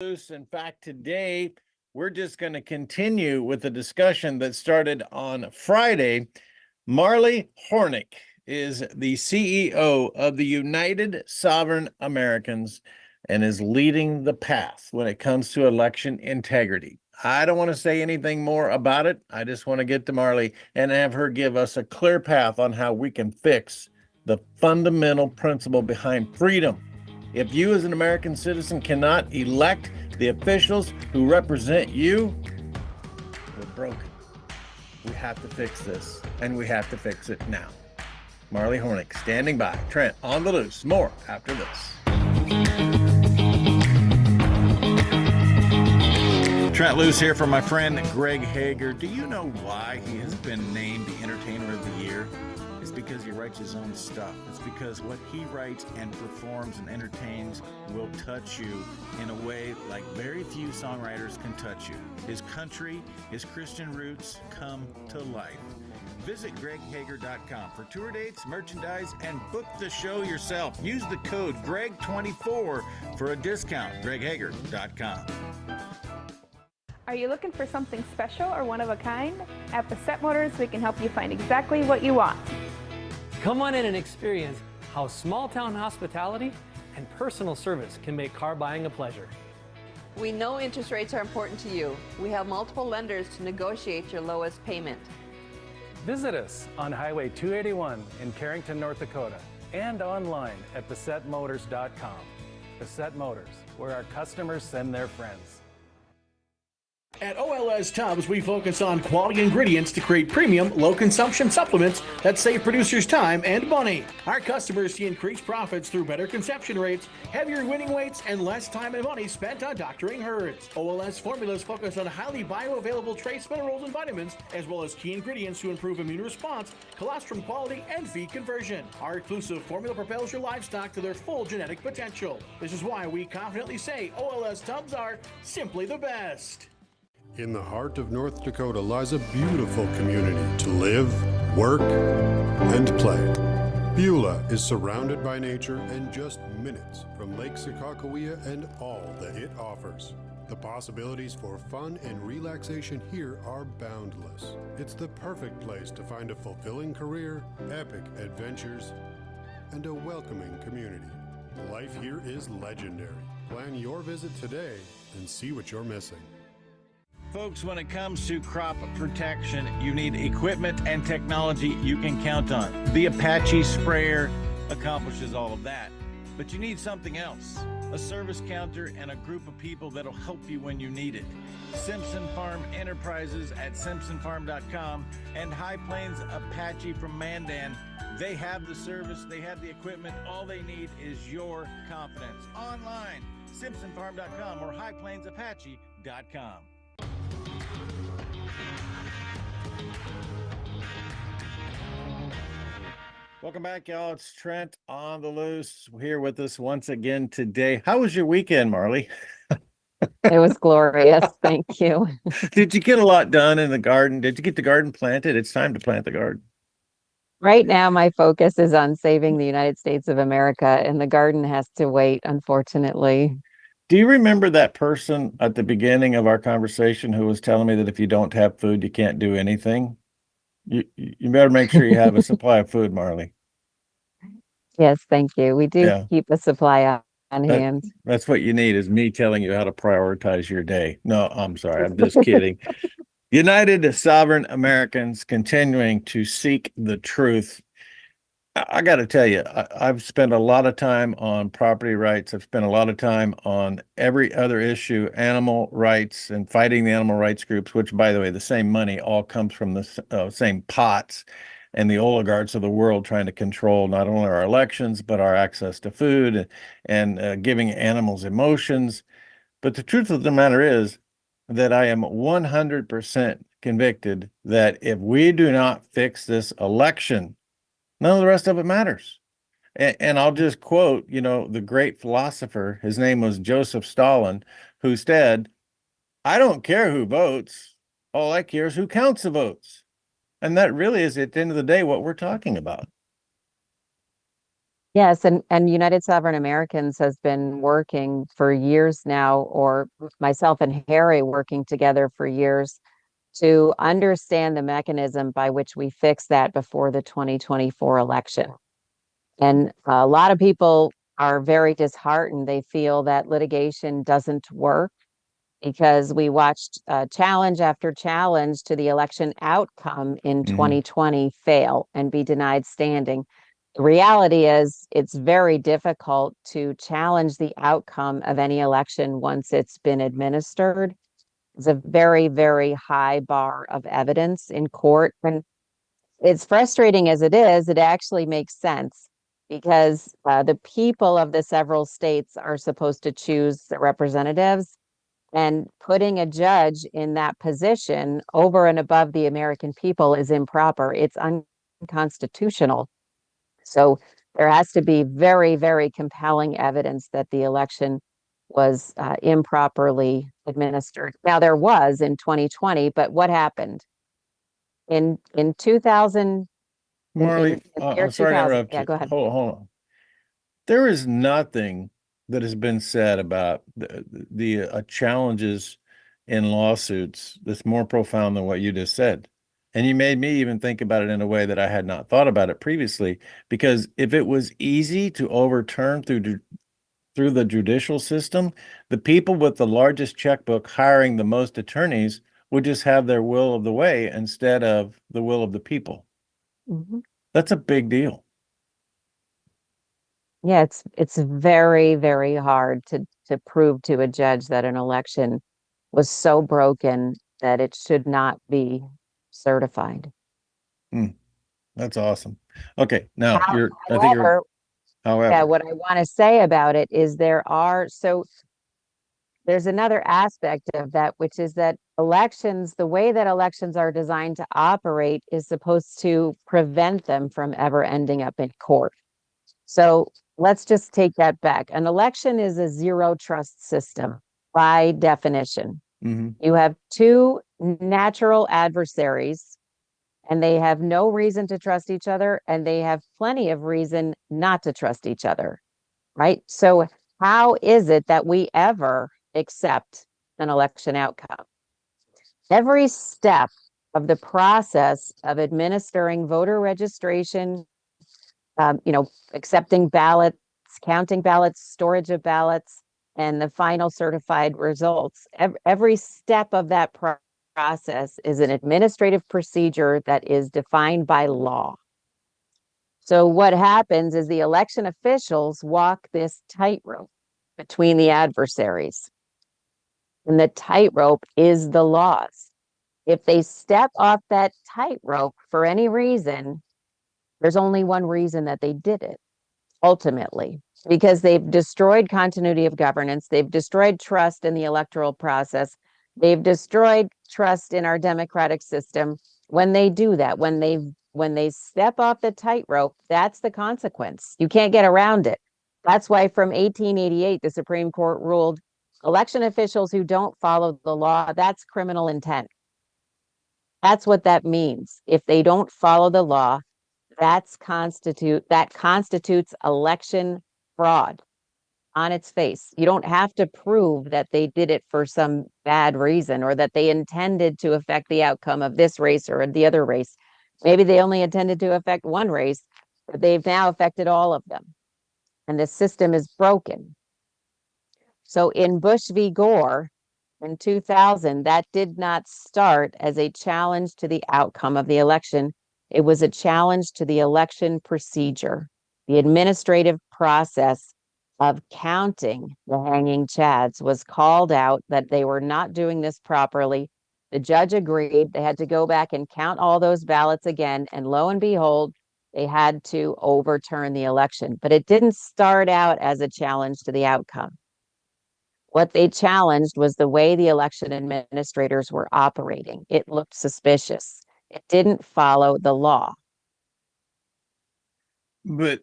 Loos. In fact, today we're just going to continue with the discussion that started on Friday. Marley Hornick is the CEO of the United Sovereign Americans and is leading the path when it comes to election integrity. I don't want to say anything more about it. I just want to get to Marley and have her give us a clear path on how we can fix the fundamental principle behind freedom. If you as an American citizen cannot elect the officials who represent you, we're broken. We have to fix this, and we have to fix it now. Marley Hornick standing by. Trent on the loose. More after this. Trent Loos here for my friend Greg Hager. Do you know why he has been named the Entertainer of the Year? It's because he writes his own stuff. It's because what he writes and performs and entertains will touch you in a way like very few songwriters can touch you. His country, his Christian roots come to life. Visit greghager.com for tour dates, merchandise, and book the show yourself. Use the code GREG24 for a discount. greghager.com. Are you looking for something special or one of a kind? At Bassett Motors, we can help you find exactly what you want. Come on in and experience how small town hospitality and personal service can make car buying a pleasure. We know interest rates are important to you. We have multiple lenders to negotiate your lowest payment. Visit us on Highway 281 in Carrington, North Dakota, and online at BassettMotors.com. Bassett Motors, where our customers send their friends. At OLS Tubs, we focus on quality ingredients to create premium, low-consumption supplements that save producers time and money. Our customers see increased profits through better conception rates, heavier winning weights, and less time and money spent on doctoring herds. OLS formulas focus on highly bioavailable trace minerals and vitamins, as well as key ingredients to improve immune response, colostrum quality, and feed conversion. Our exclusive formula propels your livestock to their full genetic potential. This is why we confidently say OLS Tubs are simply the best. In the heart of North Dakota lies a beautiful community to live, work, and play. Beulah is surrounded by nature and just minutes from Lake Sakakawea and all that it offers. The possibilities for fun and relaxation here are boundless. It's the perfect place to find a fulfilling career, epic adventures, and a welcoming community. Life here is legendary. Plan your visit today and see what you're missing. Folks, when it comes to crop protection, you need equipment and technology you can count on. The Apache sprayer accomplishes all of that, but you need something else. A service counter and a group of people that'll help you when you need it. Simpson Farm Enterprises at simpsonfarm.com and High Plains Apache from Mandan. They have the service, they have the equipment. All they need is your confidence. Online, simpsonfarm.com or highplainsapache.com. Welcome back, y'all. It's Trent on the loose here with us once again today. How was your weekend, Marley? It was glorious. Thank you. Did you get a lot done in the garden? Did you get the garden planted? It's time to plant the garden. Right now, my focus is on saving the United States of America, and the garden has to wait, unfortunately. Do you remember that person at the beginning of our conversation who was telling me that if you don't have food, you can't do anything? You better make sure you have a supply of food, Marley. Yes, thank you. We do keep a supply on hand. That's what you need, is me telling you how to prioritize your day. No, I'm sorry. I'm just kidding. United Sovereign Americans continuing to seek the truth. I got to tell you, I've spent a lot of time on property rights. I've spent a lot of time on every other issue, animal rights and fighting the animal rights groups, which, by the way, the same money all comes from the same pots and the oligarchs of the world trying to control not only our elections, but our access to food and giving animals emotions. But the truth of the matter is that I am 100% convicted that if we do not fix this election, none of the rest of it matters. And I'll just quote, the great philosopher, his name was Joseph Stalin, who said, "I don't care who votes. All I care is who counts the votes." And that really is, at the end of the day, what we're talking about. Yes, and United Sovereign Americans has been working for years now, or myself and Harry working together for years to understand the mechanism by which we fix that before the 2024 election. And a lot of people are very disheartened. They feel that litigation doesn't work because we watched challenge after challenge to the election outcome in Mhm. 2020 fail and be denied standing. The reality is, it's very difficult to challenge the outcome of any election once it's been administered. It's a very, very high bar of evidence in court. And it's frustrating as it is, it actually makes sense because the people of the several states are supposed to choose the representatives, and putting a judge in that position over and above the American people is improper. It's unconstitutional. So there has to be very, very compelling evidence that the election was improperly administered. Now there was in 2020, but what happened in 2000? Marley, In the year I'm sorry to 2000? interrupt Yeah, you. go ahead. Hold on. There is nothing that has been said about the challenges in lawsuits that's more profound than what you just said. And you made me even think about it in a way that I had not thought about it previously. Because if it was easy to overturn through the judicial system, the people with the largest checkbook hiring the most attorneys would just have their will of the way instead of the will of the people. Mhm. That's a big deal. Yeah, it's very, very hard to prove to a judge that an election was so broken that it should not be certified. Hmm, that's awesome. Okay, now How- I think you're, However, yeah, however, what I want to say about it is there's another aspect of that, which is that elections, the way that elections are designed to operate is supposed to prevent them from ever ending up in court. So let's just take that back. An election is a zero trust system by definition. mhm. You have two natural adversaries, and they have no reason to trust each other, and they have plenty of reason not to trust each other, right? So, how is it that we ever accept an election outcome? Every step of the process of administering voter registration, accepting ballots, counting ballots, storage of ballots, and the final certified results. Every step of that process is an administrative procedure that is defined by law. So what happens is the election officials walk this tightrope between the adversaries, and the tightrope is the laws. If they step off that tightrope for any reason, there's only one reason that they did it, ultimately, because they've destroyed continuity of governance, they've destroyed trust in the electoral process, they've destroyed trust in our democratic system. When they do that, when they step off the tightrope, that's the consequence. You can't get around it. That's why from 1888 the Supreme Court ruled election officials who don't follow the law, that's criminal intent. That's what that means. If they don't follow the law, that constitutes election fraud on its face. You don't have to prove that they did it for some bad reason or that they intended to affect the outcome of this race or the other race. Maybe they only intended to affect one race, but they've now affected all of them. And the system is broken. So in Bush v. Gore in 2000, that did not start as a challenge to the outcome of the election. It was a challenge to the election procedure, the administrative process of counting the hanging chads was called out that they were not doing this properly. The judge agreed. They had to go back and count all those ballots again. And lo and behold, they had to overturn the election. But it didn't start out as a challenge to the outcome. What they challenged was the way the election administrators were operating. It looked suspicious. It didn't follow the law. But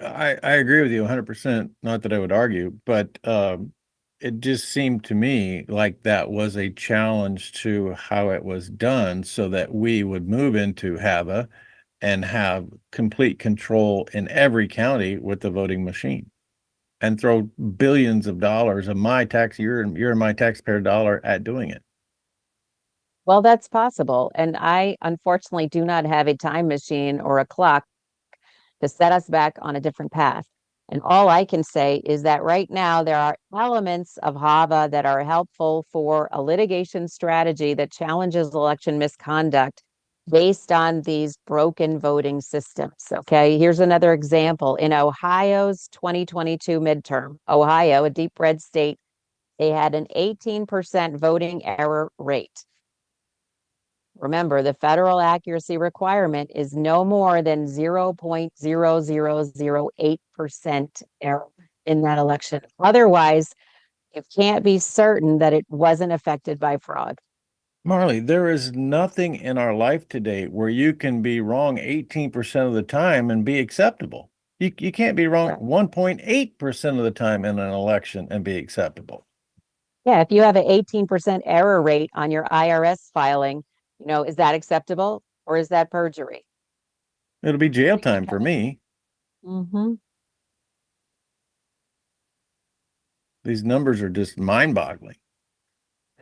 I agree with you 100%. Not that I would argue, but it just seemed to me like that was a challenge to how it was done so that we would move into HAVA and have complete control in every county with the voting machine and throw billions of dollars of my tax, your and my taxpayer dollar at doing it. Well, that's possible. And I unfortunately do not have a time machine or a clock to set us back on a different path. And all I can say is that right now there are elements of HAVA that are helpful for a litigation strategy that challenges election misconduct based on these broken voting systems. Okay, here's another example. In Ohio's 2022 midterm, Ohio, a deep red state, they had an 18% voting error rate. Remember, the federal accuracy requirement is no more than 0.0008% error in that election. Otherwise, you can't be certain that it wasn't affected by fraud. Marley, there is nothing in our life today where you can be wrong 18% of the time and be acceptable. You can't be wrong 1.8% of the time in an election and be acceptable. Yeah, if you have an 18% error rate on your IRS filing, is that acceptable or is that perjury? It'll be jail time for me. Mm-hmm. These numbers are just mind-boggling.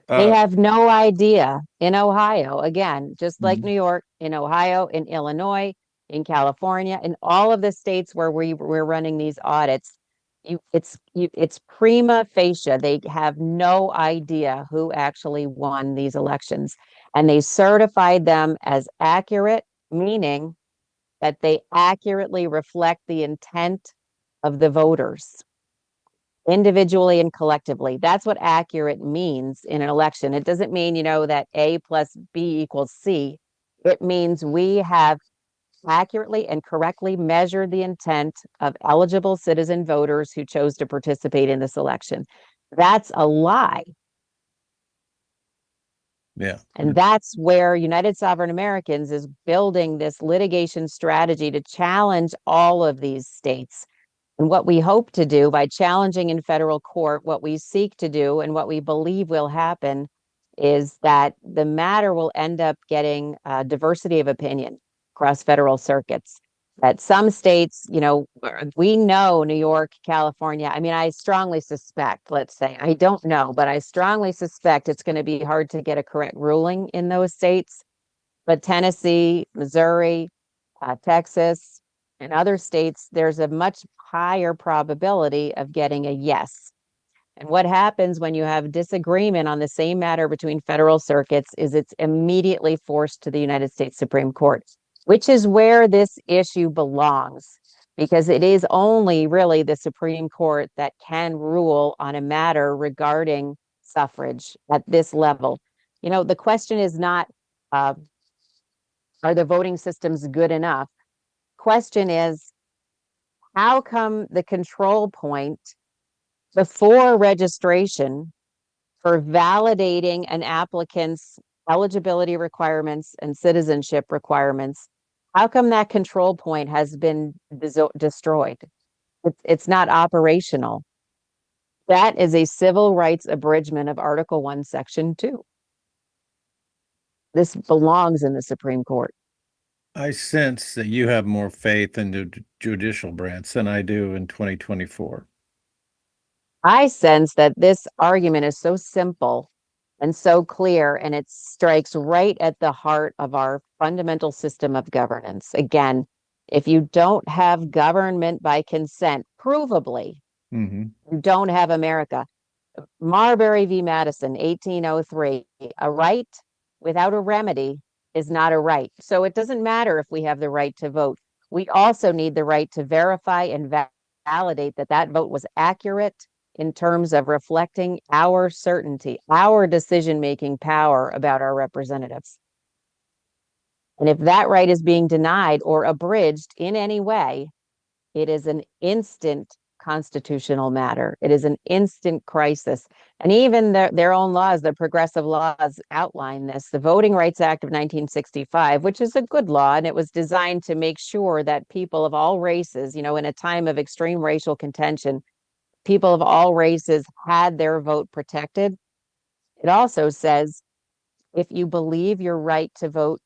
They have no idea in Ohio, again, just like Mhm. New York, in Ohio, in Illinois, in California, in all of the states where we're running these audits, it's prima facie. They have no idea who actually won these elections. And they certified them as accurate, meaning that they accurately reflect the intent of the voters individually and collectively. That's what accurate means in an election. It doesn't mean, that A plus B equals C. It means we have accurately and correctly measured the intent of eligible citizen voters who chose to participate in this election. That's a lie. Yeah. And that's where United Sovereign Americans is building this litigation strategy to challenge all of these states. And what we hope to do by challenging in federal court, what we seek to do and what we believe will happen is that the matter will end up getting diversity of opinion across federal circuits. That some states, we know New York, California. I mean, I strongly suspect, let's say, I don't know, but I strongly suspect it's going to be hard to get a correct ruling in those states. But Tennessee, Missouri, Texas, and other states, there's a much higher probability of getting a yes. And what happens when you have disagreement on the same matter between federal circuits is it's immediately forced to the United States Supreme Court, which is where this issue belongs, because it is only really the Supreme Court that can rule on a matter regarding suffrage at this level. The question is not, are the voting systems good enough? Question is, how come the control point before registration for validating an applicant's eligibility requirements and citizenship requirements, how come that control point has been destroyed? It's not operational. That is a civil rights abridgment of Article 1, Section 2. This belongs in the Supreme Court. I sense that you have more faith in the judicial branch than I do in 2024. I sense that this argument is so simple and so clear, and it strikes right at the heart of our fundamental system of governance. Again, if you don't have government by consent, provably, you don't have America. Marbury v. Madison, 1803, a right without a remedy is not a right. So it doesn't matter if we have the right to vote. We also need the right to verify and validate that that vote was accurate in terms of reflecting our certainty, our decision-making power about our representatives. And if that right is being denied or abridged in any way, it is an instant constitutional matter. It is an instant crisis. And even their own laws, the progressive laws, outline this. The Voting Rights Act of 1965, which is a good law, and it was designed to make sure that people of all races, in a time of extreme racial contention, people of all races had their vote protected. It also says, if you believe your right to vote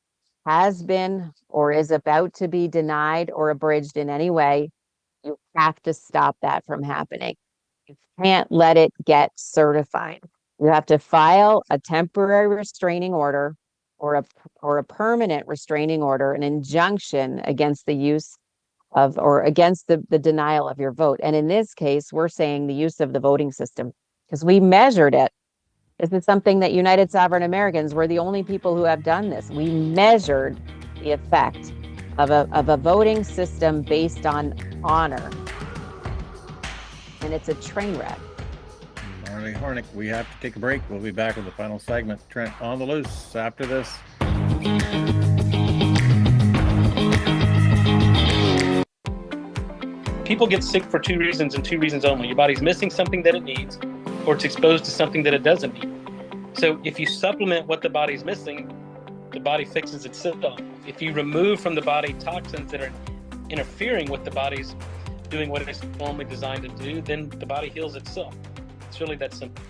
has been or is about to be denied or abridged in any way, you have to stop that from happening. You can't let it get certified. You have to file a temporary restraining order or a permanent restraining order, an injunction against the use of or against the denial of your vote. And in this case, we're saying the use of the voting system because we measured it. This is something that United Sovereign Americans were the only people who have done this. We measured the effect of a voting system based on honor. And it's a train wreck. Marley Hornick, we have to take a break. We'll be back with the final segment. Trent on the Loose after this. People get sick for two reasons and two reasons only. Your body's missing something that it needs, or it's exposed to something that it doesn't need. So if you supplement what the body's missing, the body fixes itself. If you remove from the body toxins that are interfering with the body's doing what it's normally designed to do, then the body heals itself. It's really that simple.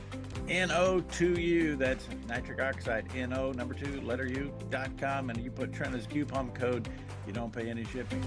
NO2U, that's nitric oxide, NO number 2 letter U.com, and you put Trent as coupon code, you don't pay any shipping.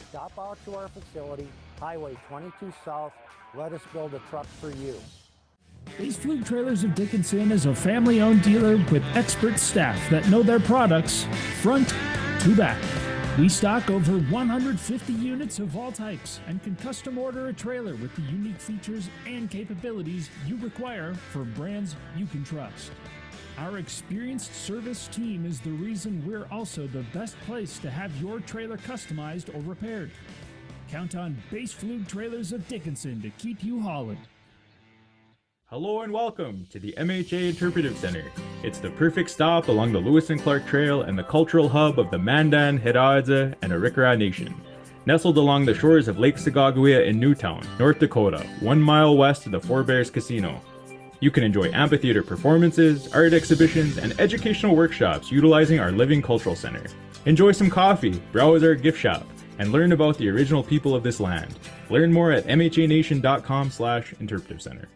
Stop out to our facility, Highway 22 South. Let us build a truck for you. Base Fluke Trailers of Dickinson is a family-owned dealer with expert staff that know their products front to back. We stock over 150 units of all types and can custom order a trailer with the unique features and capabilities you require for brands you can trust. Our experienced service team is the reason we're also the best place to have your trailer customized or repaired. Count on Base Fluke Trailers of Dickinson to keep you hauling. Hello and welcome to the MHA Interpretive Center. It's the perfect stop along the Lewis and Clark Trail and the cultural hub of the Mandan, Hidatsa, and Arikara Nation. Nestled along the shores of Lake Sagaguia in Newtown, North Dakota, 1 mile west of the Four Bears Casino. You can enjoy amphitheater performances, art exhibitions, and educational workshops utilizing our Living Cultural Center. Enjoy some coffee, browse our gift shop, and learn about the original people of this land. Learn more at mhanation.com/interpretive center.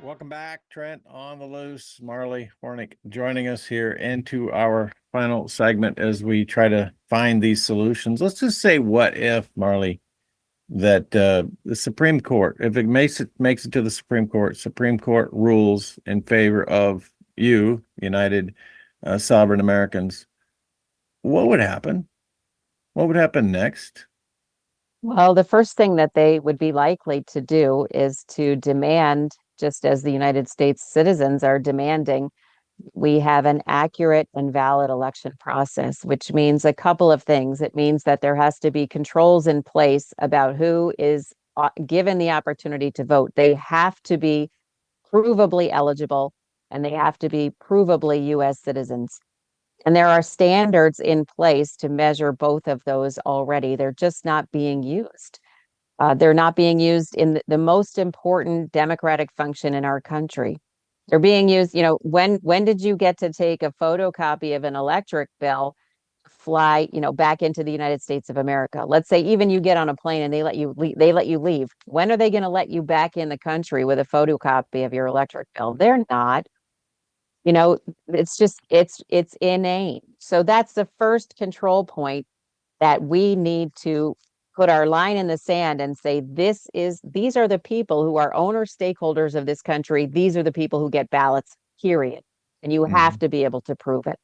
Welcome back, Trent on the Loose. Marley Hornick joining us here into our final segment as we try to find these solutions. Let's just say, what if, Marley, that the Supreme Court, if it makes it to the Supreme Court rules in favor of you, United Sovereign Americans, what would happen? What would happen next? Well, the first thing that they would be likely to do is to demand, just as the United States citizens are demanding, we have an accurate and valid election process, which means a couple of things. It means that there has to be controls in place about who is given the opportunity to vote. They have to be provably eligible and they have to be provably U.S. citizens. And there are standards in place to measure both of those already. They're just not being used. They're not being used in the most important democratic function in our country. They're being used, when did you get to take a photocopy of an electric bill, fly, back into the United States of America? Let's say even you get on a plane and they let you leave. When are they going to let you back in the country with a photocopy of your electric bill? They're not. It's inane. So that's the first control point that we need to put our line in the sand and say, these are the people who are owner stakeholders of this country. These are the people who get ballots, period. and you have to be able to prove it.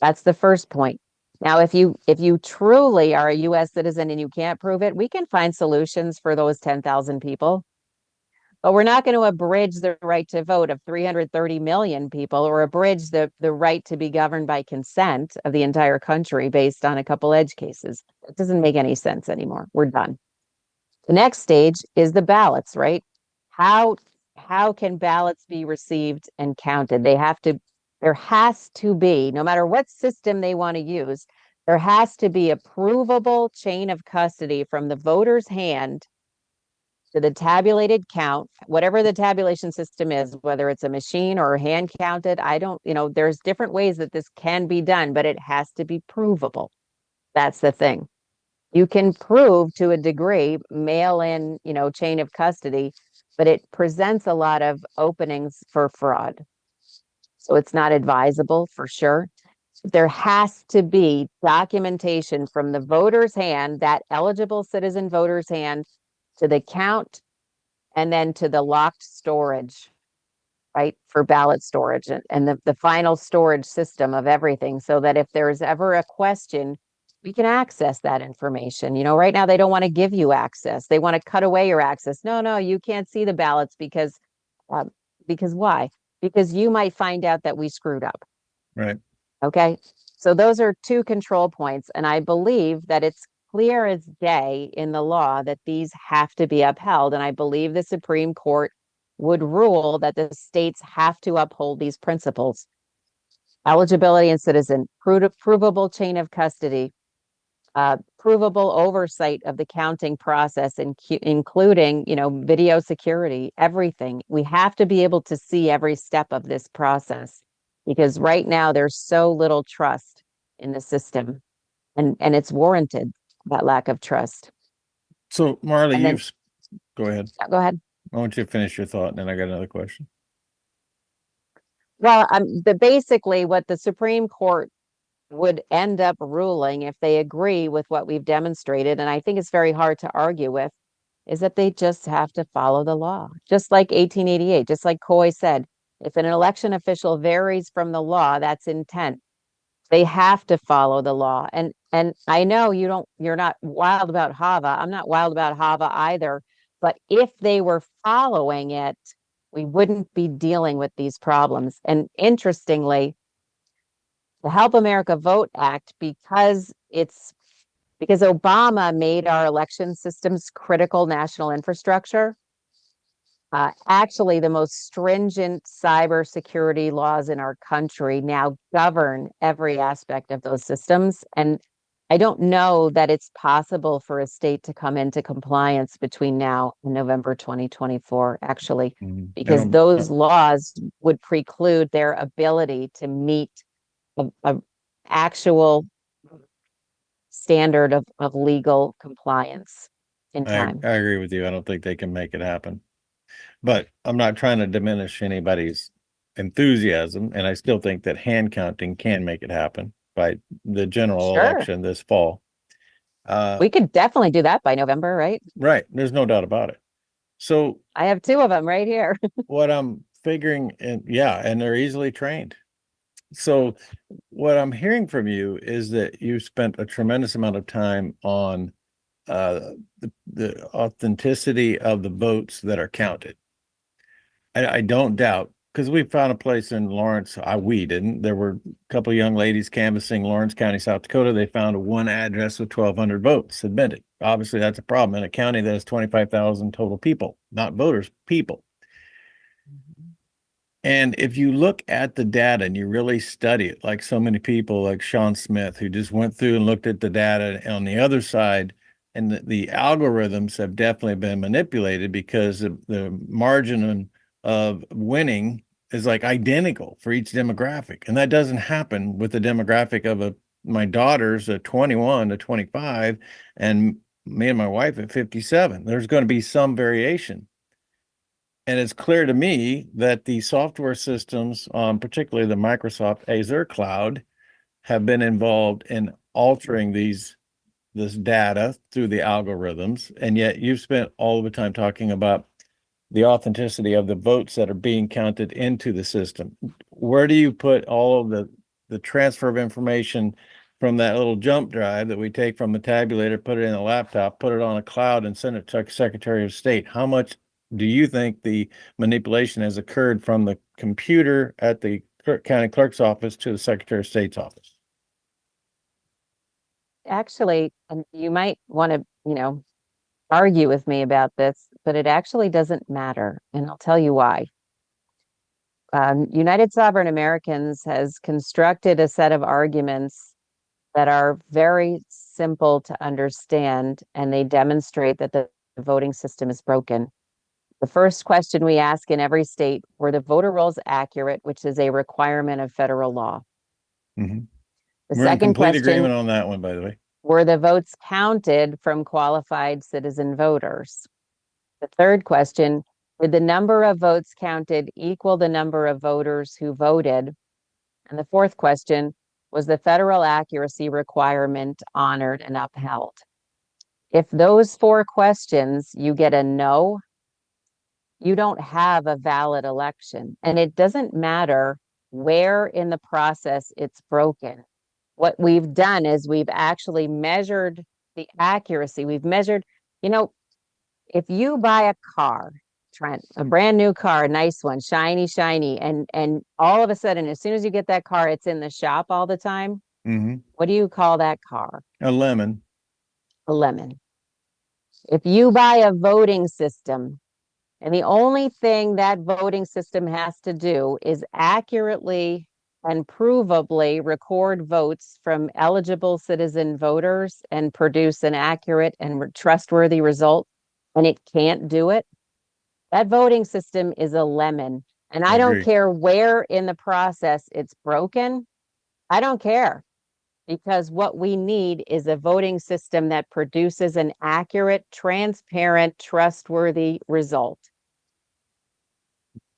That's the first point. Now, if you truly are a U.S. citizen and you can't prove it, we can find solutions for those 10,000 people. But we're not going to abridge the right to vote of 330 million people, or abridge the right to be governed by consent of the entire country based on a couple edge cases. It doesn't make any sense anymore. We're done. The next stage is the ballots, right? How can ballots be received and counted? There has to be, no matter what system they want to use, there has to be a provable chain of custody from the voter's hand to the tabulated count, whatever the tabulation system is, whether it's a machine or hand counted. There's different ways that this can be done, but it has to be provable. That's the thing. You can prove to a degree mail in, chain of custody, but it presents a lot of openings for fraud. So it's not advisable for sure. There has to be documentation from the voter's hand, that eligible citizen voter's hand, to the count, and then to the locked storage, right, for ballot storage, and the final storage system of everything, so that if there's ever a question, we can access that information. Right now they don't want to give you access. They want to cut away your access. No, you can't see the ballots because why? Because you might find out that we screwed up. Right. Okay. So those are two control points. And I believe that it's clear as day in the law that these have to be upheld. And I believe the Supreme Court would rule that the states have to uphold these principles. Eligibility and citizen, provable chain of custody, provable oversight of the counting process, including, video security, everything. We have to be able to see every step of this process, because right now there's so little trust in the system, and it's warranted, that lack of trust. So Marley, go ahead. Go ahead. I want you to finish your thought, and then I got another question. Well, basically what the Supreme Court would end up ruling, if they agree with what we've demonstrated, and I think it's very hard to argue with, is that they just have to follow the law. Just like 1888, just like Coy said, if an election official varies from the law, that's intent. They have to follow the law. And I know you're not wild about HAVA. I'm not wild about HAVA either. But if they were following it, we wouldn't be dealing with these problems. And interestingly, the Help America Vote Act, because Obama made our election systems critical national infrastructure, actually the most stringent cybersecurity laws in our country now govern every aspect of those systems. And I don't know that it's possible for a state to come into compliance between now and November 2024, actually, because those laws would preclude their ability to meet a actual standard of legal compliance in time. I agree with you. I don't think they can make it happen. But I'm not trying to diminish anybody's enthusiasm, and I still think that hand counting can make it happen by the general election this fall. We could definitely do that by November, right? Right. There's no doubt about it. So I have two of them right here. What I'm figuring, and they're easily trained. So what I'm hearing from you is that you spent a tremendous amount of time on the authenticity of the votes that are counted. I don't doubt, because we found a place in Lawrence. We didn't. There were a couple of young ladies canvassing Lawrence County, South Dakota. They found one address with 1,200 votes submitted. Obviously, that's a problem in a county that has 25,000 total people, not voters, people. And if you look at the data and you really study it, like so many people like Sean Smith, who just went through and looked at the data on the other side, and the algorithms have definitely been manipulated, because the margin of winning is like identical for each demographic. And that doesn't happen with the demographic of my daughters at 21 to 25, and me and my wife at 57. There's going to be some variation. And it's clear to me that the software systems, particularly the Microsoft Azure cloud, have been involved in altering this data through the algorithms. And yet you've spent all of the time talking about the authenticity of the votes that are being counted into the system. where do you put all of the transfer of information from that little jump drive that we take from the tabulator, put it in a laptop, put it on a cloud, and send it to Secretary of State? How much do you think the manipulation has occurred from the computer at the county clerk's office to the Secretary of State's office? Actually, and you might want to, argue with me about this, but it actually doesn't matter. And I'll tell you why. United Sovereign Americans has constructed a set of arguments that are very simple to understand, and they demonstrate that the voting system is broken. The first question we ask in every state, were the voter rolls accurate, which is a requirement of federal law? Mm-hmm. The We're in second complete question, agreement on that one, by the way. were the votes counted from qualified citizen voters? The third question, did the number of votes counted equal the number of voters who voted? And the fourth question, was the federal accuracy requirement honored and upheld? If those four questions you get a no, you don't have a valid election. And it doesn't matter where in the process it's broken. What we've done is we've actually measured the accuracy. We've measured, if you buy a car, Trent, a brand new car, a nice one, shiny, and all of a sudden, as soon as you get that car, it's in the shop all the time. Mm-hmm. What do you call that car? A lemon. A lemon. If you buy a voting system, and the only thing that voting system has to do is accurately and provably record votes from eligible citizen voters and produce an accurate and trustworthy result, and it can't do it, that voting system is a lemon. And I don't care where in the process it's broken. I don't care, because what we need is a voting system that produces an accurate, transparent, trustworthy result.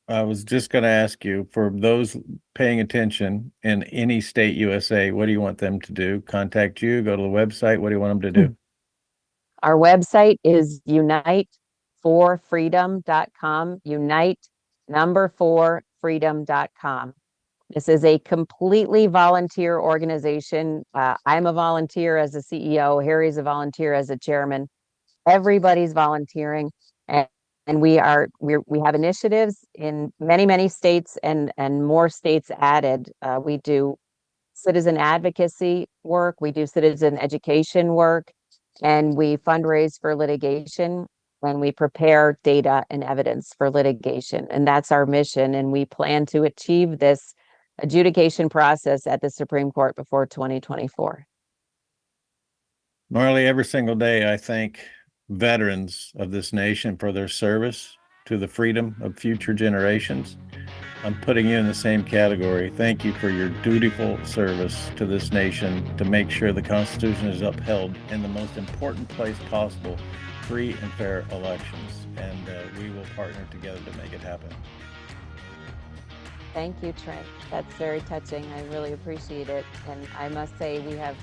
I was just going to ask you, for those paying attention in any state USA, what do you want them to do? Contact you, go to the website? What do you want them to do? Our website is unite4freedom.com, unite4freedom.com. This is a completely volunteer organization. I'm a volunteer as a CEO. Harry's a volunteer as a chairman. Everybody's volunteering, and we have initiatives in many states and more states added. We do citizen advocacy work, we do citizen education work, and we fundraise for litigation, and we prepare data and evidence for litigation. And that's our mission. And we plan to achieve this adjudication process at the Supreme Court before 2024. Marley, every single day I thank veterans of this nation for their service to the freedom of future generations. I'm putting you in the same category. Thank you for your dutiful service to this nation to make sure the Constitution is upheld in the most important place possible, free and fair elections. And we will partner together to make it happen. Thank you, Trent. That's very touching. I really appreciate it. And I must say, we have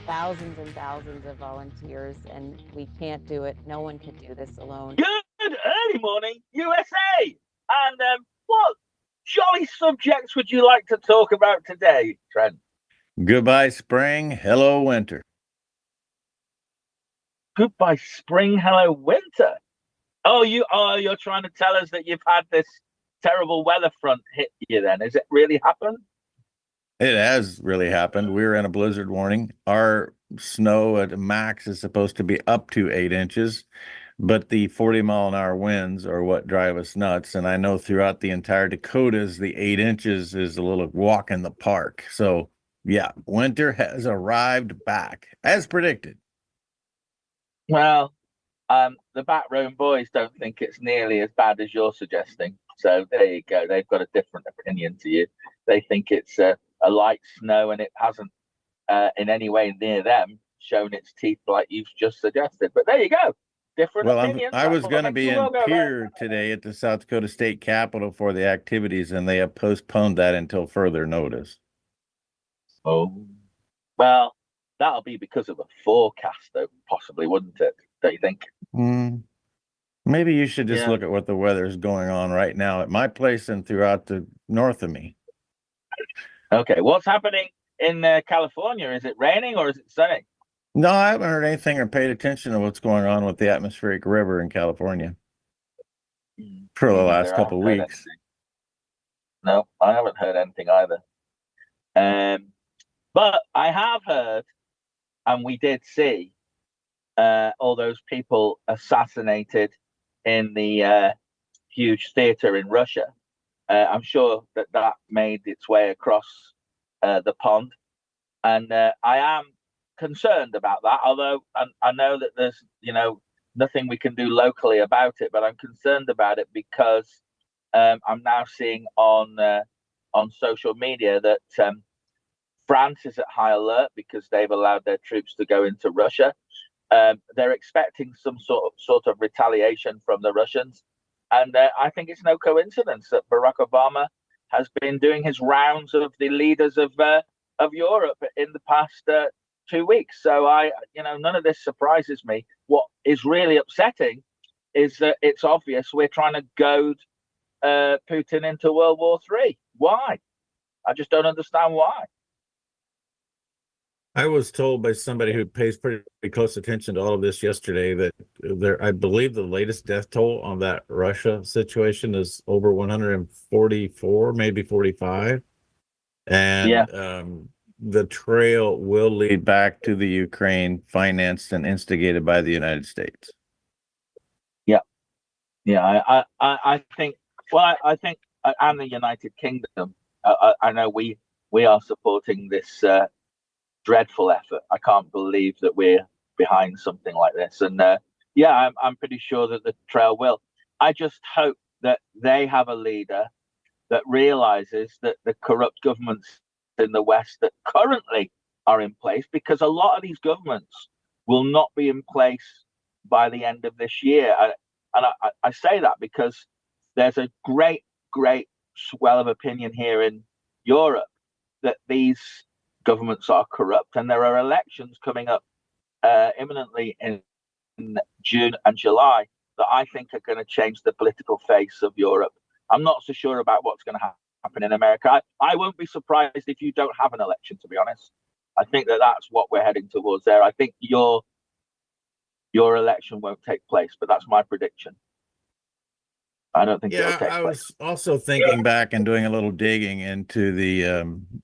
thousands and thousands of volunteers, and we can't do it. No one could do this alone. Good early morning, USA! And what jolly subjects would you like to talk about today, Trent? Goodbye, spring. Hello, winter. Goodbye, spring. Hello, winter. Oh, you're trying to tell us that you've had this terrible weather front hit you then. Has it really happened? It has really happened. We're in a blizzard warning. Our snow at max is supposed to be up to 8 inches, but the 40-mile-an-hour winds are what drive us nuts. And I know throughout the entire Dakotas, the 8 inches is a little walk in the park. So, yeah, winter has arrived back, as predicted. Well, the Backroom boys don't think it's nearly as bad as you're suggesting. So there you go. They've got a different opinion to you. They think it's a light snow, and it hasn't in any way near them shown its teeth like you've just suggested. But there you go. Different opinions. I was going to be in Pierre today at the South Dakota State Capitol for the activities, and they have postponed that until further notice. Oh, well, that'll be because of a forecast, though, possibly, wouldn't it? Don't you think? Maybe you should just look at what the weather is going on right now at my place and throughout the north of me. Okay, what's happening in California? Is it raining or is it sunny? No, I haven't heard anything or paid attention to what's going on with the atmospheric river in California for the last couple of weeks. No, I haven't heard anything either. But I have heard, and we did see all those people assassinated in the huge theater in Russia. I'm sure that made its way across the pond, and I am concerned about that. Although I know that there's nothing we can do locally about it, but I'm concerned about it because I'm now seeing on social media that France is at high alert because they've allowed their troops to go into Russia. They're expecting some sort of retaliation from the Russians. And I think it's no coincidence that Barack Obama has been doing his rounds of the leaders of Europe in the past 2 weeks. So none of this surprises me. What is really upsetting is that it's obvious we're trying to goad Putin into World War III. Why? I just don't understand why. I was told by somebody who pays pretty close attention to all of this yesterday that I believe the latest death toll on that Russia situation is over 144, maybe 45. And the trail will lead back to the Ukraine, financed and instigated by the United States. Yeah, I think. Well, I think, and the United Kingdom. I know we are supporting this dreadful effort. I can't believe that we're behind something like this. And I'm pretty sure that the trail will. I just hope that they have a leader that realizes that the corrupt governments in the West that currently are in place, because a lot of these governments will not be in place by the end of this year. I say that because there's a great swell of opinion here in Europe that these governments are corrupt, and there are elections coming up imminently in June and July that I think are going to change the political face of Europe. I'm not so sure about what's going to happen in America. I won't be surprised if you don't have an election, to be honest. I think that's what we're heading towards there. I think your election won't take place, but that's my prediction. I don't think it'll take place. I was also thinking back and doing a little digging into the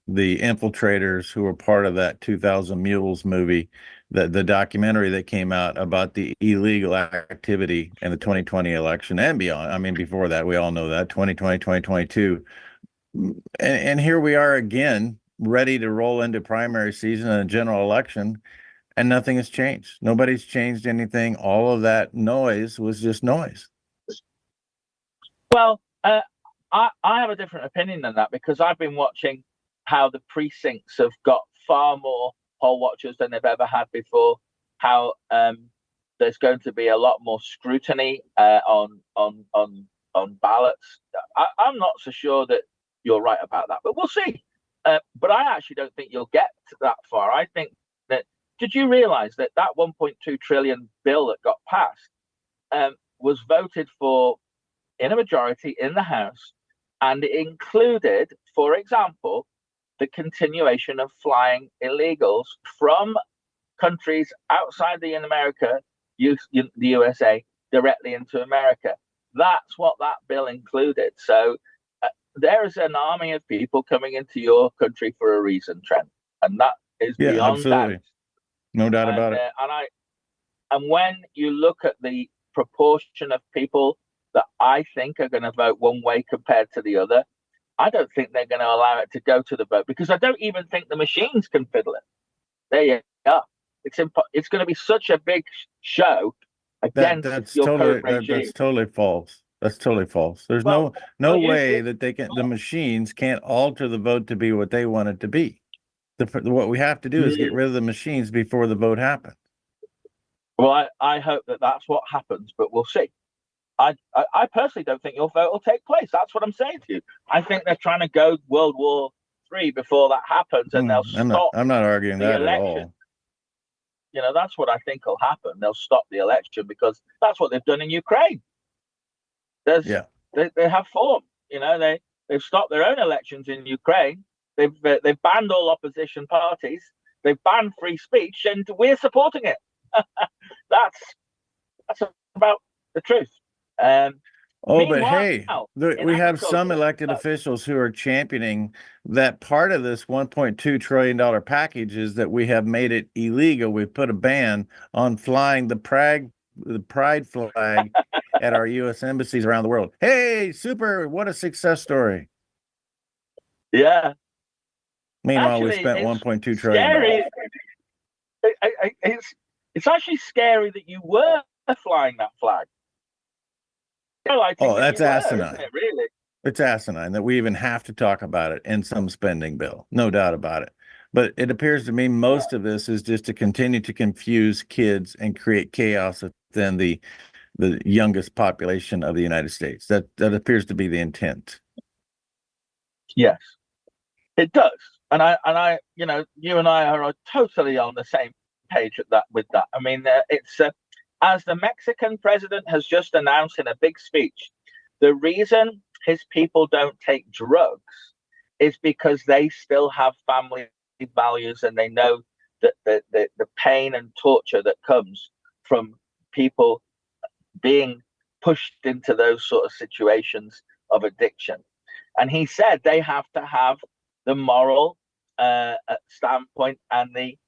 infiltrators who were part of that 2000 Mules movie, the documentary that came out about the illegal activity in the 2020 election and beyond. I mean, before that, we all know that 2020, 2022. And here we are again, ready to roll into primary season and a general election, and nothing has changed. Nobody's changed anything. All of that noise was just noise. Well, I have a different opinion than that, because I've been watching how the precincts have got far more poll watchers than they've ever had before, how there's going to be a lot more scrutiny on ballots. I'm not so sure that you're right about that, but we'll see. But I actually don't think you'll get that far. I think that, did you realize that 1.2 trillion bill that got passed was voted for in a majority in the House, and it included, for example, the continuation of flying illegals from countries outside the USA directly into America. That's what that bill included. So there is an army of people coming into your country for a reason, Trent, and that is beyond doubt. No doubt about it. And when you look at the proportion of people that I think are going to vote one way compared to the other, I don't think they're going to allow it to go to the vote, because I don't even think the machines can fiddle it. There you go. It's going to be such a big show against your current regime. That's totally false. That's totally false. There's no way that the machines can't alter the vote to be what they want it to be. What we have to do is get rid of the machines before the vote happens. Well, I hope that that's what happens, but we'll see. I personally don't think your vote will take place. That's what I'm saying to you. I think they're trying to go World War III before that happens, and they'll stop. I'm not arguing that at all. That's what I think will happen. They'll stop the election, because that's what they've done in Ukraine. They have formed. They've stopped their own elections in Ukraine, they've banned all opposition parties. They've banned free speech, and we're supporting it. That's about the truth. But hey, we have some elected officials who are championing that part of this $1.2 trillion package is that we have made it illegal. We put a ban on flying the pride flag at our U.S. embassies around the world. Hey, super! What a success story. Yeah. Meanwhile, we spent $1.2 trillion. It's actually scary that you were flying that flag. That's asinine. Isn't it, really? It's asinine that we even have to talk about it in some spending bill. No doubt about it. But it appears to me most of this is just to continue to confuse kids and create chaos within the youngest population of the United States. That appears to be the intent. Yes, it does. And I, you and I are totally on the same page with that. I mean, it's as the Mexican president has just announced in a big speech, the reason his people don't take drugs is because they still have family values, and they know that the pain and torture that comes from people being pushed into those sort of situations of addiction. And he said they have to have the moral standpoint and the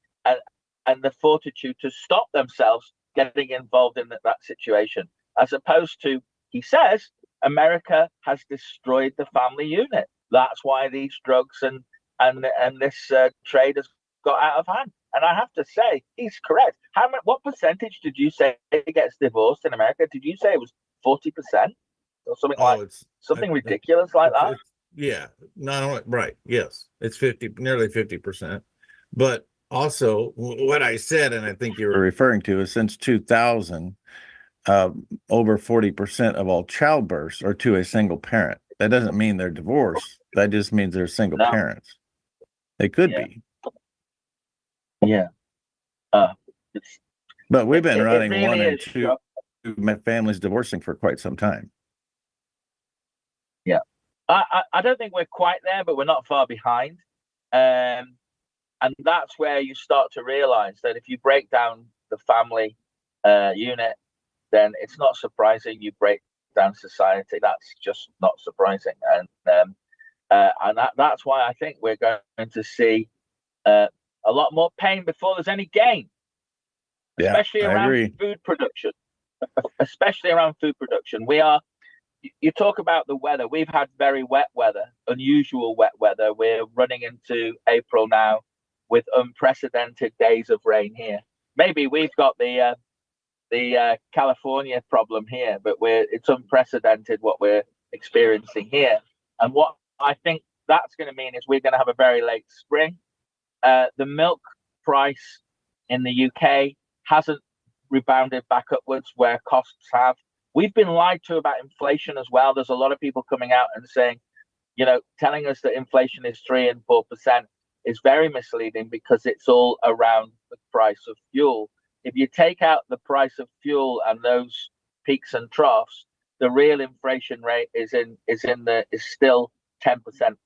fortitude to stop themselves getting involved in that situation, as opposed to, he says, America has destroyed the family unit. That's why these drugs and this trade has got out of hand. And I have to say, he's correct. What percentage did you say gets divorced in America? Did you say it was 40% or something something ridiculous like that? Yeah, not only right. Yes, it's nearly 50%. But also, what I said, and I think you were referring to, is since 2000, over 40% of all childbirths are to a single parent. That doesn't mean they're divorced. That just means they're single parents. They could be. Yeah. But we've been running really 1 and 2 families divorcing for quite some time. Yeah. I don't think we're quite there, but we're not far behind. And that's where you start to realize that if you break down the family unit, then it's not surprising you break down society. That's just not surprising. And that's why I think we're going to see a lot more pain before there's any gain, especially around food production. Especially around food production. You talk about the weather. We've had very wet weather, unusual wet weather. We're running into April now with unprecedented days of rain here. Maybe we've got the California problem here, but it's unprecedented what we're experiencing here. And what I think that's going to mean is we're going to have a very late spring. The milk price in the UK hasn't rebounded back upwards where costs have. We've been lied to about inflation as well. There's a lot of people coming out and saying, telling us that inflation is 3 and 4% is very misleading because it's all around the price of fuel. If you take out the price of fuel and those peaks and troughs, the real inflation rate is still 10%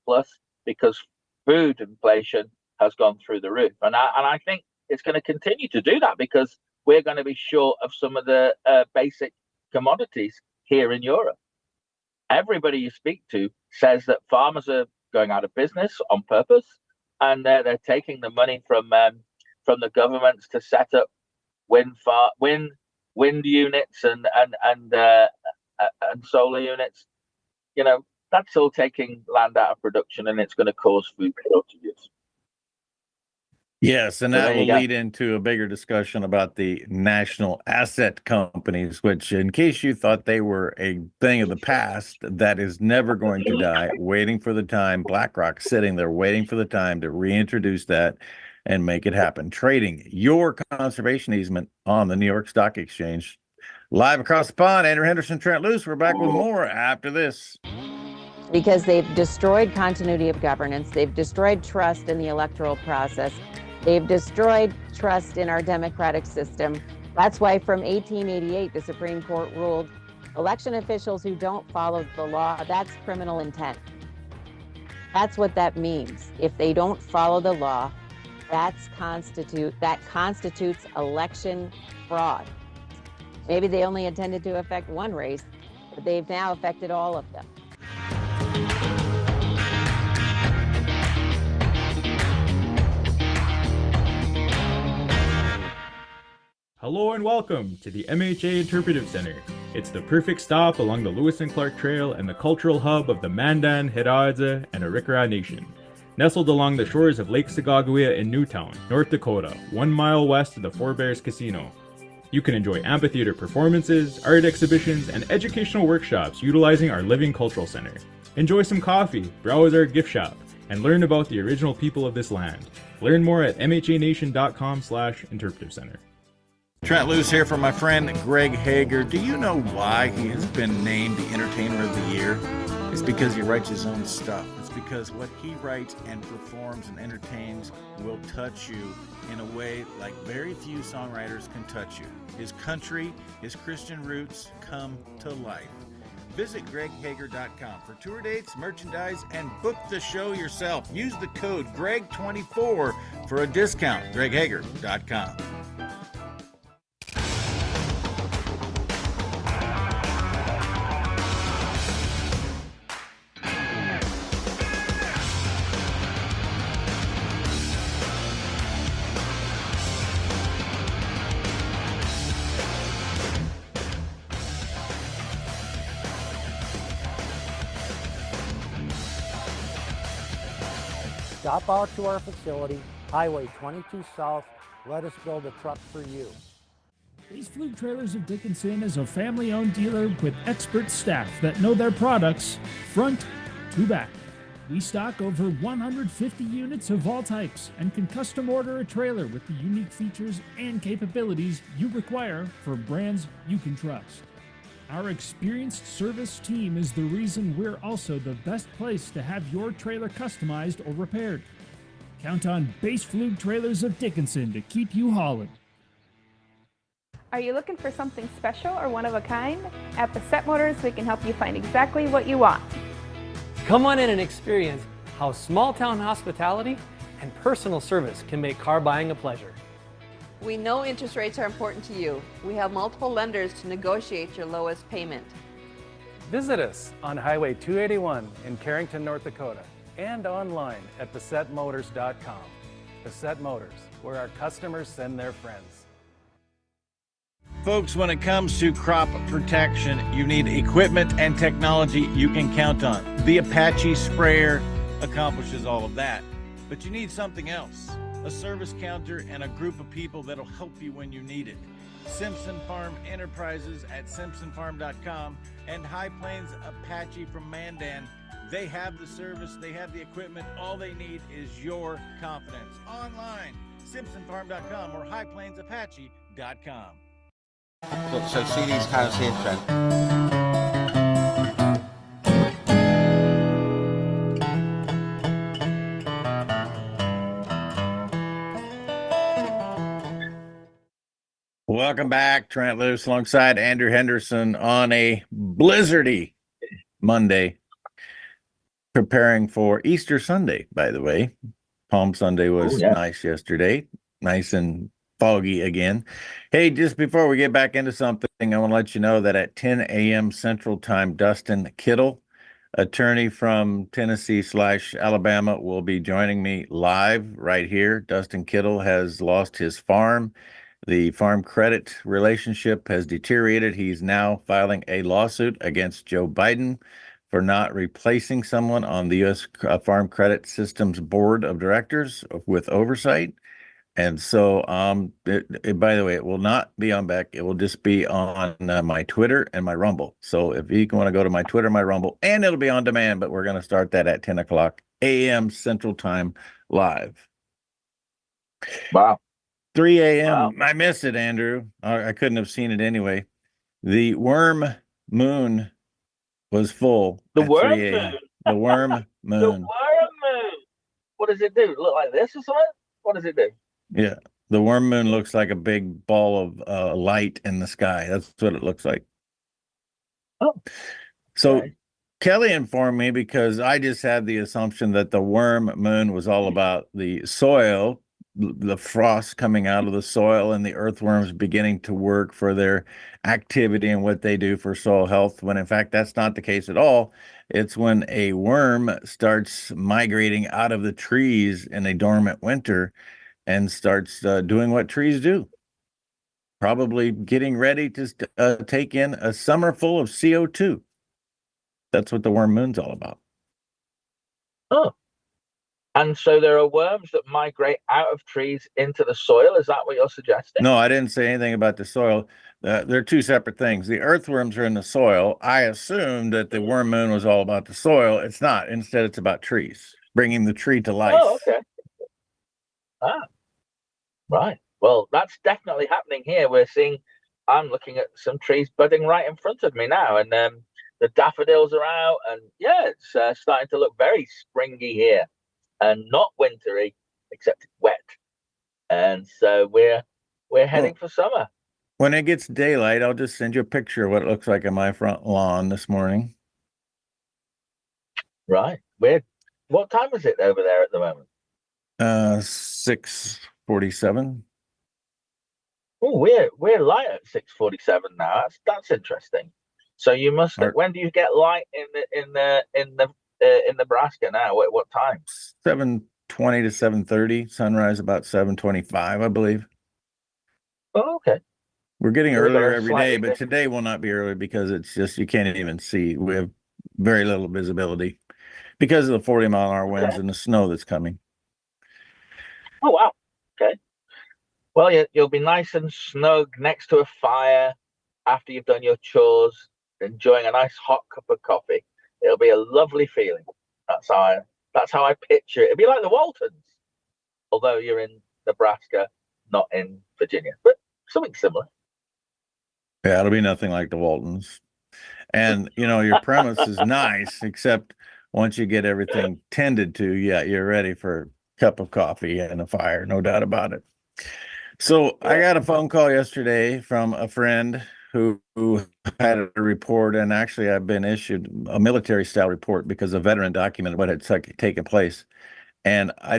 plus, because food inflation has gone through the roof. And I think it's going to continue to do that because we're going to be short of some of the basic commodities here in Europe. Everybody you speak to says that farmers are going out of business on purpose, and they're taking the money from the governments to set up wind units and solar units. That's all taking land out of production, and it's going to cause food shortages. Yes, and that will lead into a bigger discussion about the national asset companies, which, in case you thought they were a thing of the past, that is never going to die, waiting for the time. BlackRock sitting there waiting for the time to reintroduce that and make it happen. Trading your conservation easement on the New York Stock Exchange. Live across the pond, Andrew Henderson, Trent Loos. We're back with more after this. Because they've destroyed continuity of governance. They've destroyed trust in the electoral process. They've destroyed trust in our democratic system. That's why from 1888, the Supreme Court ruled election officials who don't follow the law, that's criminal intent. That's what that means. If they don't follow the law, that constitutes election fraud. Maybe they only intended to affect one race, but they've now affected all of them. Hello and welcome to the MHA Interpretive Center. It's the perfect stop along the Lewis and Clark Trail and the cultural hub of the Mandan, Hidatsa, and Arikara Nation. Nestled along the shores of Lake Sagagawea in Newtown, North Dakota, 1 mile west of the Four Bears Casino. You can enjoy amphitheater performances, art exhibitions, and educational workshops utilizing our Living Cultural Center. Enjoy some coffee, browse our gift shop, and learn about the original people of this land. Learn more at mhanation.com/interpretive center. Trent Loos here for my friend Greg Hager. Do you know why he has been named the Entertainer of the Year? It's because he writes his own stuff. It's because what he writes and performs and entertains will touch you in a way like very few songwriters can touch you. His country, his Christian roots come to life. Visit greghager.com for tour dates, merchandise, and book the show yourself. Use the code GREG24 for a discount. greghager.com. Stop out to our facility, Highway 22 South. Let us build a truck for you. Base Fluke Trailers of Dickinson is a family-owned dealer with expert staff that know their products front to back. We stock over 150 units of all types and can custom order a trailer with the unique features and capabilities you require for brands you can trust. Our experienced service team is the reason we're also the best place to have your trailer customized or repaired. Count on Base Fluke Trailers of Dickinson to keep you hauling. Are you looking for something special or one of a kind? At Bassett Motors, we can help you find exactly what you want. Come on in and experience how small town hospitality and personal service can make car buying a pleasure. We know interest rates are important to you. We have multiple lenders to negotiate your lowest payment. Visit us on Highway 281 in Carrington, North Dakota, and online at BassettMotors.com. Bassett Motors, where our customers send their friends. Folks, when it comes to crop protection, you need equipment and technology you can count on. The Apache sprayer accomplishes all of that, but you need something else. A service counter and a group of people that'll help you when you need it. Simpson Farm Enterprises at simpsonfarm.com and High Plains Apache from Mandan. They have the service, they have the equipment. All they need is your confidence. Online, simpsonfarm.com or highplainsapache.com. So see these cows here, Trent. Welcome back, Trent Loos alongside Andrew Henderson on a blizzardy Monday, preparing for Easter Sunday, by the way. Palm Sunday was nice yesterday, nice and foggy again. Hey, just before we get back into something, I want to let you know that at 10 a.m. Central Time, Dustin Kittle, attorney from Tennessee/Alabama, will be joining me live right here. Dustin Kittle has lost his farm. The farm credit relationship has deteriorated. He's now filing a lawsuit against Joe Biden for not replacing someone on the U.S. Farm Credit System's board of directors with oversight. And so, by the way, it will not be on Beck. It will just be on my Twitter and my Rumble. So if you want to go to my Twitter, my Rumble, and it'll be on demand, but we're going to start that at 10 o'clock a.m. Central Time live. Wow. 3 a.m. Wow. I missed it, Andrew. I couldn't have seen it anyway. The worm moon was full. The at worm 3 a.m. moon. The worm moon. The worm moon. What does it do? Look like this or something? What does it do? Yeah. The worm moon looks like a big ball of light in the sky. That's what it looks like. Oh. So Okay. Kelly informed me because I just had the assumption that the worm moon was all about the soil, the frost coming out of the soil, and the earthworms beginning to work for their activity and what they do for soil health, when in fact that's not the case at all. It's when a worm starts migrating out of the trees in a dormant winter and starts doing what trees do. Probably getting ready to take in a summer full of CO2. That's what the worm moon's all about. Oh, and so there are worms that migrate out of trees into the soil. Is that what you're suggesting? No, I didn't say anything about the soil. They're two separate things. The earthworms are in the soil. I assumed that the worm moon was all about the soil. It's not. Instead, it's about trees, bringing the tree to life. Oh, okay. Ah, right. Well, that's definitely happening here. I'm looking at some trees budding right in front of me now, and the daffodils are out, and yeah, it's starting to look very springy here, and not wintry, except it's wet. And so we're heading for summer. When it gets daylight, I'll just send you a picture of what it looks like in my front lawn this morning. Right. What time is it over there at the moment? 6:47. Oh, we're light at 6:47 now. That's interesting. So you must. When do you get light in Nebraska now? What time? 7:20 to 7:30. Sunrise about 7:25, I believe. Oh, okay. We're getting So we got earlier a every day, slightly but different- today will not be early because it's just you can't even see. We have very little visibility because of the 40-mile-an-hour winds and the snow that's coming. Oh wow. Okay. Well, you'll be nice and snug next to a fire after you've done your chores, enjoying a nice hot cup of coffee. It'll be a lovely feeling. That's how I picture it. It'll be like the Waltons, although you're in Nebraska, not in Virginia, but something similar. Yeah, it'll be nothing like the Waltons. And, your premise is nice, except once you get everything tended to, yeah, you're ready for a cup of coffee and a fire, no doubt about it. So I got a phone call yesterday from a friend who had a report, and actually I've been issued a military style report because a veteran documented what had taken place. And I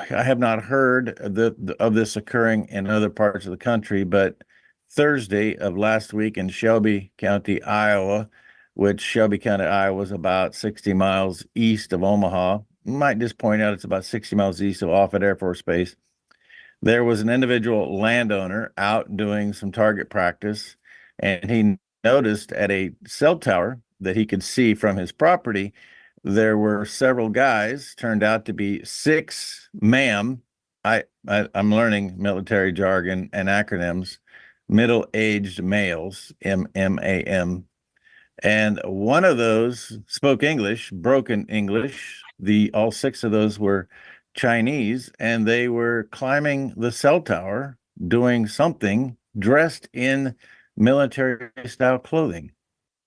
have not heard of this occurring in other parts of the country, but Thursday of last week in Shelby County, Iowa, which Shelby County, Iowa is about 60 miles east of Omaha. Might just point out it's about 60 miles east of Offutt Air Force Base. There was an individual landowner out doing some target practice, and he noticed at a cell tower that he could see from his property, there were several guys, turned out to be 6 ma'am. I'm learning military jargon and acronyms, middle-aged males, MMAM. And one of those spoke English, broken English. All 6 of those were Chinese, and they were climbing the cell tower doing something dressed in military style clothing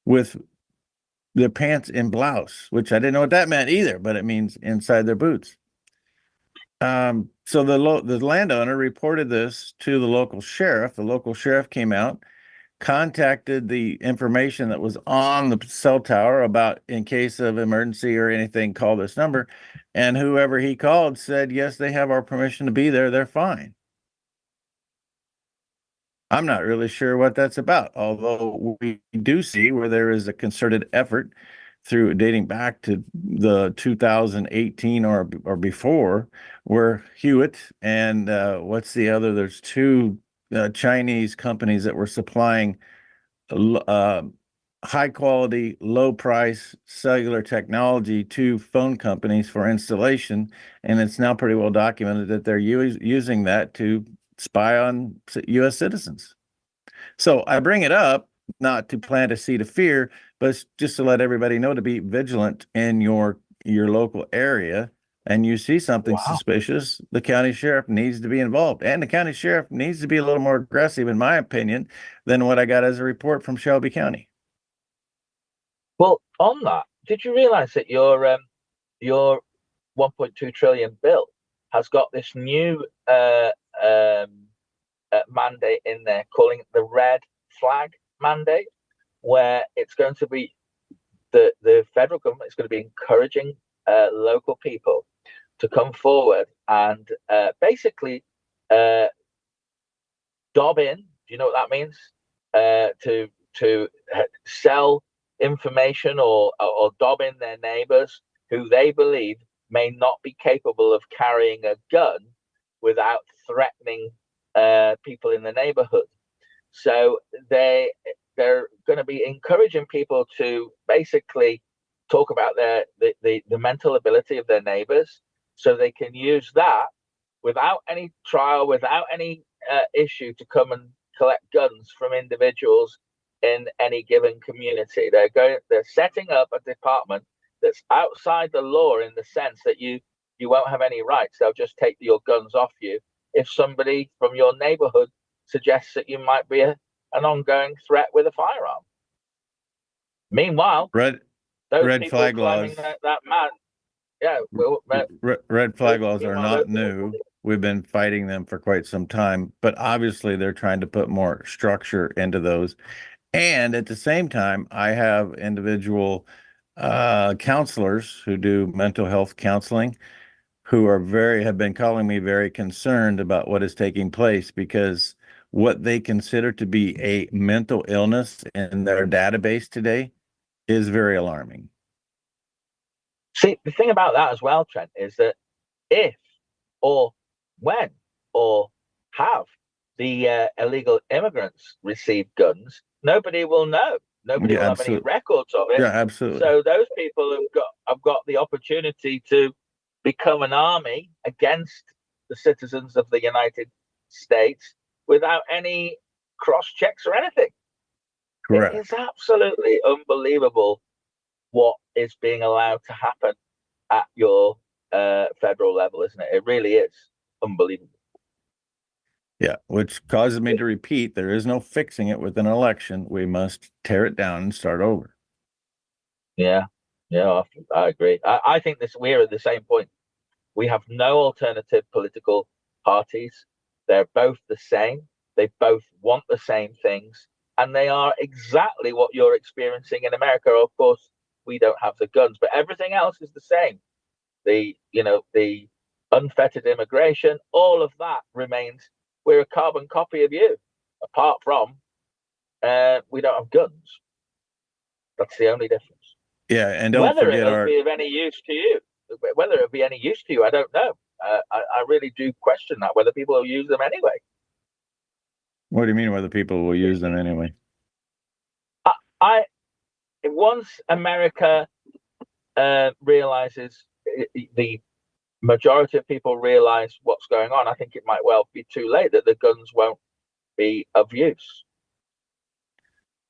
with their pants and blouse, which I didn't know what that meant either, but it means inside their boots. So the landowner reported this to the local sheriff. The local sheriff came out, contacted the information that was on the cell tower about in case of emergency or anything, call this number. And whoever he called said, yes, they have our permission to be there. They're fine. I'm not really sure what that's about, although we do see where there is a concerted effort through dating back to the 2018 or before, where Hewitt and what's the other? There's 2 Chinese companies that were supplying high quality, low price cellular technology to phone companies for installation. And it's now pretty well documented that they're using that to spy on U.S. citizens. So I bring it up not to plant a seed of fear, but just to let everybody know to be vigilant in your local area. And you see something suspicious, the county sheriff needs to be involved. And the county sheriff needs to be a little more aggressive, in my opinion, than what I got as a report from Shelby County. Well, on that, did you realize that your 1.2 trillion bill has got this new mandate in there, calling it the red flag mandate, where it's going to be the federal government is going to be encouraging local people to come forward and basically dob in. Do you know what that means? To sell information or dob in their neighbors who they believe may not be capable of carrying a gun without threatening people in the neighborhood. So they're going to be encouraging people to basically talk about the mental ability of their neighbors, so they can use that without any trial, without any issue, to come and collect guns from individuals in any given community. They're setting up a department that's outside the law, in the sense that you won't have any rights. They'll just take your guns off you if somebody from your neighborhood suggests that you might be an ongoing threat with a firearm. Meanwhile, red flag laws. That man, yeah, red flag laws are not new. We've been fighting them for quite some time, but obviously they're trying to put more structure into those. And at the same time, I have individual counselors who do mental health counseling who have been calling me very concerned about what is taking place, because what they consider to be a mental illness in their database today is very alarming. See, the thing about that as well, Trent, is that if or when or have the illegal immigrants received guns, nobody will know. Nobody will have any records of it. Yeah, absolutely. So those people have got the opportunity to become an army against the citizens of the United States without any cross checks or anything. Correct. It is absolutely unbelievable what is being allowed to happen at your federal level, isn't it? It really is unbelievable. Yeah, which causes me to repeat, there is no fixing it with an election. We must tear it down and start over. Yeah, I agree. I think we're at the same point. We have no alternative political parties. They're both the same. They both want the same things, and they are exactly what you're experiencing in America. Of course, we don't have the guns, but everything else is the same. The unfettered immigration, all of that remains. We're a carbon copy of you, apart from we don't have guns. That's the only difference. Yeah, and don't whether forget it'll be of any use to you, I don't know. I really do question that, whether people will use them anyway. What do you mean whether people will use them anyway? Once America realizes, the majority of people realize what's going on, I think it might well be too late, that the guns won't be of use.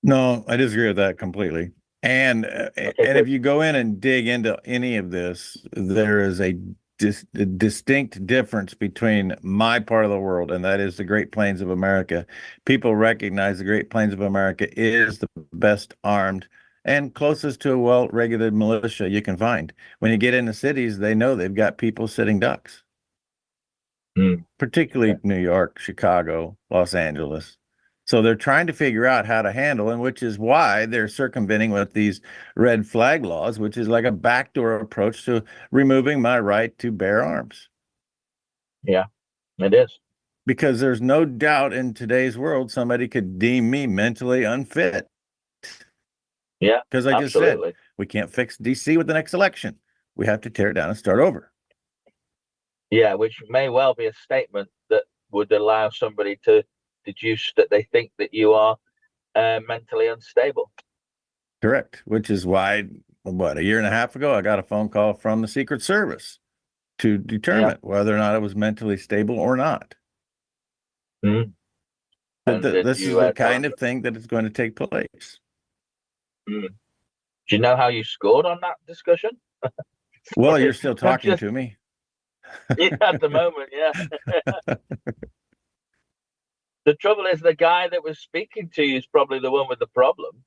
No, I disagree with that completely. And if you go in and dig into any of this, there is a distinct difference between my part of the world, and that is the Great Plains of America. People recognize the Great Plains of America is the best armed and closest to a well-regulated militia you can find. When you get into cities, they know they've got people sitting ducks, particularly New York, Chicago, Los Angeles. So they're trying to figure out how to handle, and which is why they're circumventing with these red flag laws, which is like a backdoor approach to removing my right to bear arms. Yeah, it is. Because there's no doubt in today's world, somebody could deem me mentally unfit. Yeah, because I just said we can't fix DC with the next election. We have to tear it down and start over. Yeah, which may well be a statement that would allow somebody to deduce that they think that you are mentally unstable. Correct. Which is why, a year and a half ago, I got a phone call from the Secret Service to determine whether or not I was mentally stable or not. Mm. But this is the kind of thing that is going to take place. Mm. Do you know how you scored on that discussion? Well, you're still talking to me. Yeah, at the moment, yeah. The trouble is, the guy that was speaking to you is probably the one with the problem,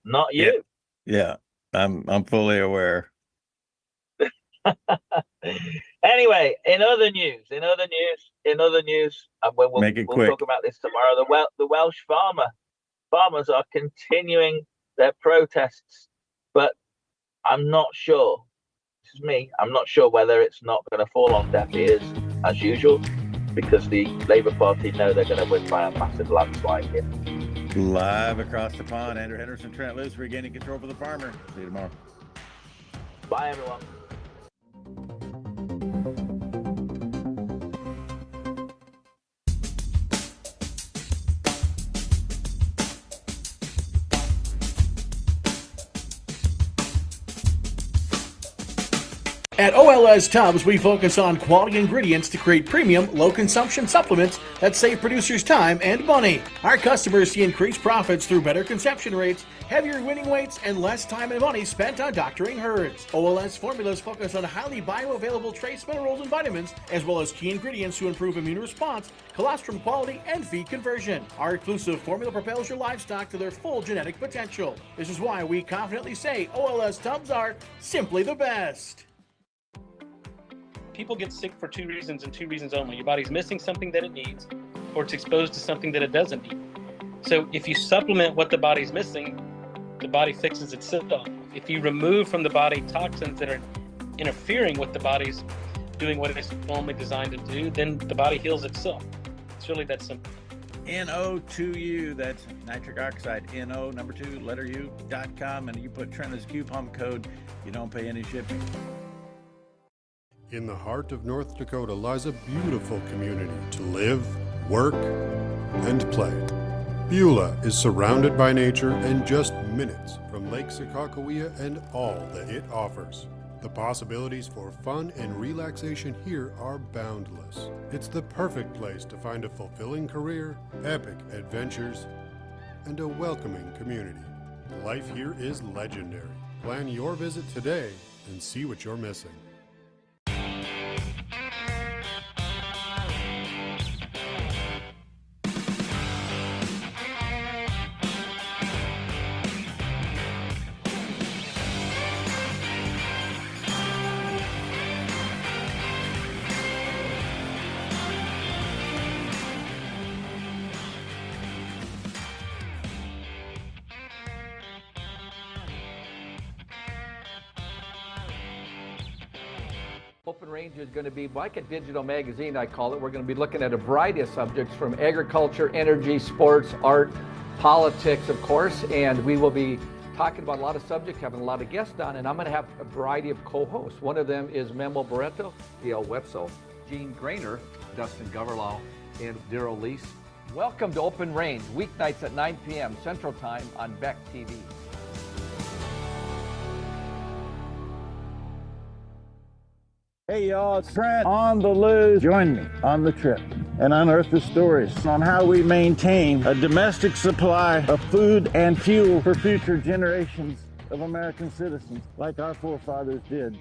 not you. Yeah, I'm fully aware. Anyway, in other news, and we'll talk about this tomorrow. The Welsh farmers are continuing their protests But I'm not sure. This is me. I'm not sure whether it's not going to fall on deaf ears as usual, because the Labour Party know they're going to win by a massive landslide here. Live across the pond, Andrew Henderson, Trent, Loos, regaining control for the farmer. See you tomorrow. Bye, everyone. At OLS Tubs, we focus on quality ingredients to create premium, low-consumption supplements that save producers time and money. Our customers see increased profits through better conception rates, heavier winning weights, and less time and money spent on doctoring herds. OLS formulas focus on highly bioavailable trace minerals and vitamins, as well as key ingredients to improve immune response, colostrum quality, and feed conversion. Our exclusive formula propels your livestock to their full genetic potential. This is why we confidently say OLS Tubs are simply the best. People get sick for two reasons and two reasons only. Your body's missing something that it needs, or it's exposed to something that it doesn't need. So if you supplement what the body's missing, the body fixes itself. If you remove from the body toxins that are interfering with the body's doing what it's normally designed to do, then the body heals itself. It's really that simple. NO2U, that's nitric oxide, NO, number 2, letter U.com, and you put Trent as coupon code, you don't pay any shipping. In the heart of North Dakota lies a beautiful community to live, work, and play. Beulah is surrounded by nature and just minutes from Lake Sakakawea and all that it offers. The possibilities for fun and relaxation here are boundless. It's the perfect place to find a fulfilling career, epic adventures, and a welcoming community. Life here is legendary. Plan your visit today and see what you're missing. Open Range is going to be like a digital magazine, I call it. We're going to be looking at a variety of subjects from agriculture, energy, sports, art, politics, of course, and we will be talking about a lot of subjects, having a lot of guests on, and I'm going to have a variety of co-hosts. One of them is Memo Barreto, D.L. Wetzel, Gene Grainer, Dustin Goverlau, and Daryl Lease. Welcome to Open Range, weeknights at 9 p.m. Central Time on Beck TV. Hey y'all, it's Trent on the Loos. Join me on the trip and unearth the stories on how we maintain a domestic supply of food and fuel for future generations of American citizens like our forefathers did.